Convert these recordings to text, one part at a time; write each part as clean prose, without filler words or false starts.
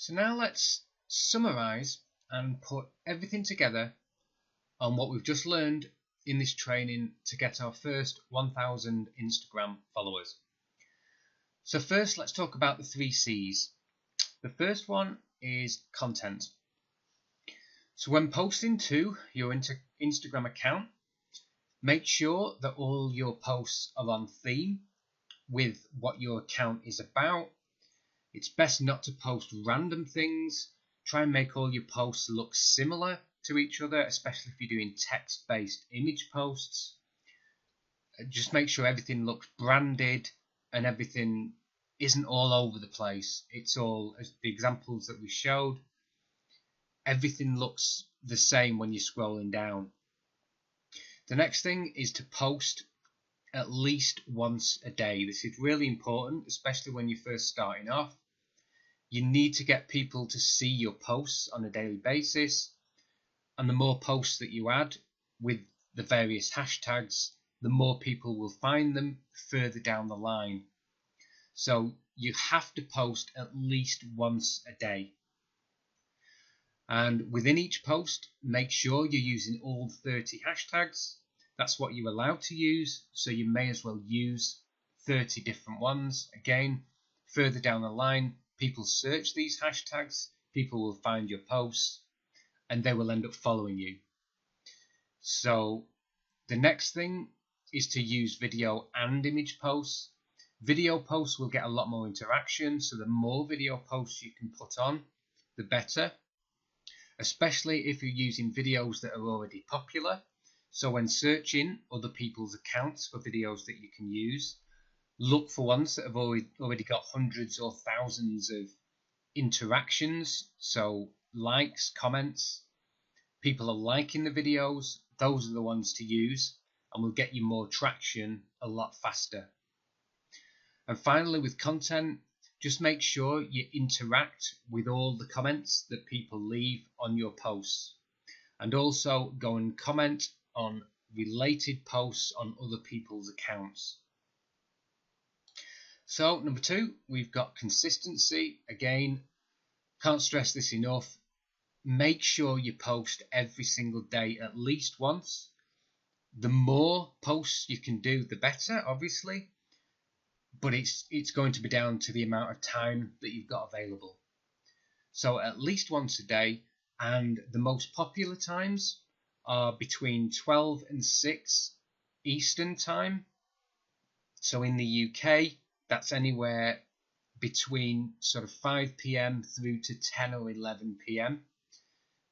So now let's summarize and put everything together on what we've just learned in this training to get our first 1,000 Instagram followers. So first, let's talk about the 3 C's. The first one is content. So when posting to your Instagram account, make sure that all your posts are on theme with what your account is about. It's best not to post random things. Try and make all your posts look similar to each other, especially if you're doing text-based image posts. Just make sure everything looks branded and everything isn't all over the place. It's all, as the examples that we showed, everything looks the same when you're scrolling down. The next thing is to post at least once a day. This is really important, especially when you're first starting off. You need to get people to see your posts on a daily basis, and the more posts that you add with the various hashtags, the more people will find them further down the line. So you have to post at least once a day. And within each post, make sure you're using all 30 hashtags. That's what you're allowed to use, so you may as well use 30 different ones. Again, further down the line, people search these hashtags, people will find your posts, and they will end up following you. So the next thing is to use video and image posts. Video posts will get a lot more interaction, so the more video posts you can put on, the better, especially if you're using videos that are already popular. So when searching other people's accounts for videos that you can use, look for ones that have already got hundreds or thousands of interactions, so likes, comments, people are liking the videos. Those are the ones to use and will get you more traction a lot faster. And finally, with content, just make sure you interact with all the comments that people leave on your posts, and also go and comment on related posts on other people's accounts. So number 2, we've got consistency. Again, can't stress this enough. Make sure you post every single day at least once. The more posts you can do, the better, obviously, but it's going to be down to the amount of time that you've got available. So at least once a day, and the most popular times are between 12 and 6 Eastern time. So in the UK, that's anywhere between sort of 5 p.m. through to 10 or 11 p.m.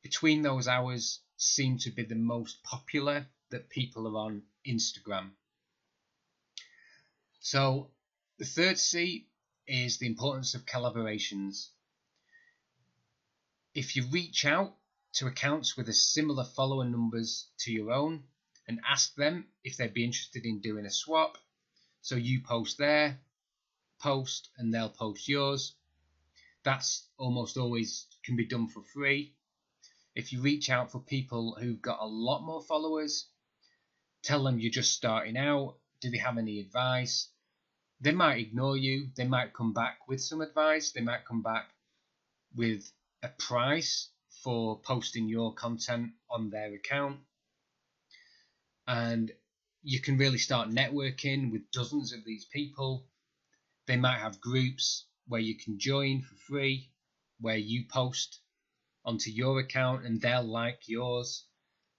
Between those hours seem to be the most popular that people are on Instagram. So the third C is the importance of collaborations. If you reach out to accounts with a similar follower numbers to your own and ask them if they'd be interested in doing a swap, so you post their post and they'll post yours, that's almost always can be done for free. If you reach out for people who've got a lot more followers, tell them you're just starting out, do they have any advice? They might ignore you, they might come back with some advice, they might come back with a price for posting your content on their account, and you can really start networking with dozens of these people. They might have groups where you can join for free, where you post onto your account and they'll like yours,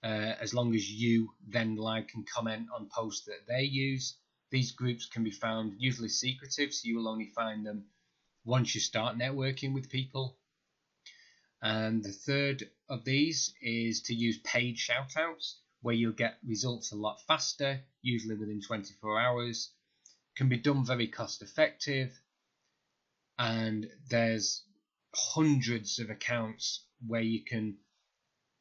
as long as you then like and comment on posts that they use. These groups can be found usually secretive, so you will only find them once you start networking with people. And the third of these is to use paid shoutouts, where you'll get results a lot faster, usually within 24 hours. Can be done very cost effective, and there's hundreds of accounts where you can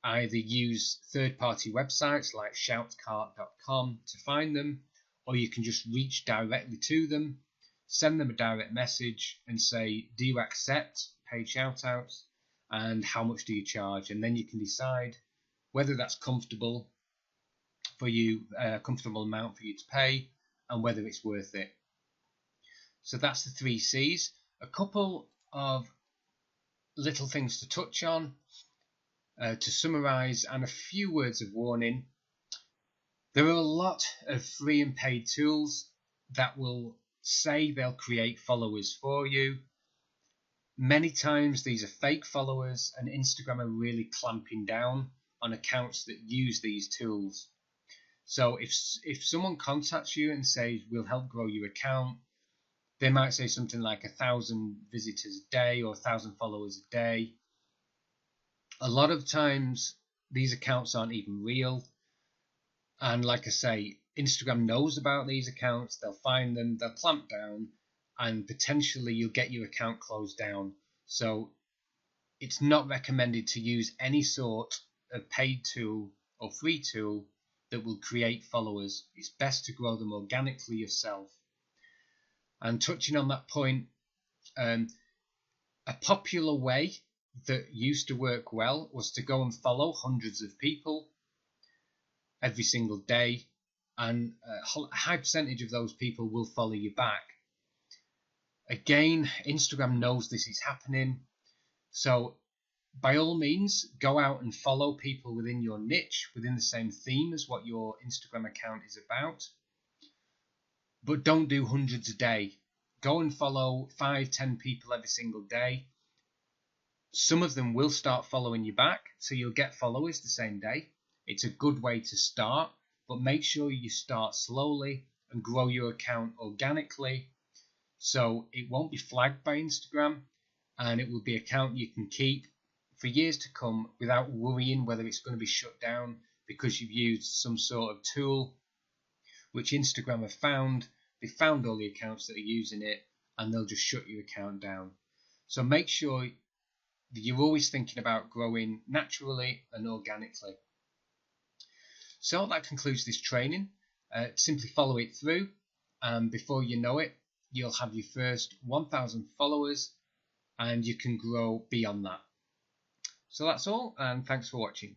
either use third-party websites like shoutcart.com to find them, or you can just reach directly to them, send them a direct message and say, do you accept paid shoutouts and how much do you charge? And then you can decide whether that's comfortable for you, a comfortable amount for you to pay, and whether it's worth it. So that's the 3 C's. A couple of little things to touch on, to summarize, and a few words of warning. There are a lot of free and paid tools that will say they'll create followers for you. Many times these are fake followers, and Instagram are really clamping down on accounts that use these tools. So if someone contacts you and says we'll help grow your account, they might say something like 1,000 visitors a day or 1,000 followers a day. A lot of times these accounts aren't even real. And like I say, Instagram knows about these accounts. They'll find them, they'll clamp down, and potentially you'll get your account closed down. So it's not recommended to use any sort of paid tool or free tool that will create followers. It's best to grow them organically yourself. And touching on that point, a popular way that used to work well was to go and follow hundreds of people every single day, and a high percentage of those people will follow you back. Again, Instagram knows this is happening, so by all means go out and follow people within your niche, within the same theme as what your Instagram account is about, but don't do hundreds a day. Go and follow 5-10 people every single day. Some of them will start following you back, so you'll get followers the same day. It's a good way to start, but make sure you start slowly and grow your account organically, so it won't be flagged by Instagram, and it will be an account you can keep for years to come without worrying whether it's going to be shut down because you've used some sort of tool which Instagram have found. They found all the accounts that are using it, and they'll just shut your account down. So make sure that you're always thinking about growing naturally and organically. So that concludes this training. Simply follow it through, and before you know it, you'll have your first 1,000 followers, and you can grow beyond that. So that's all, and thanks for watching.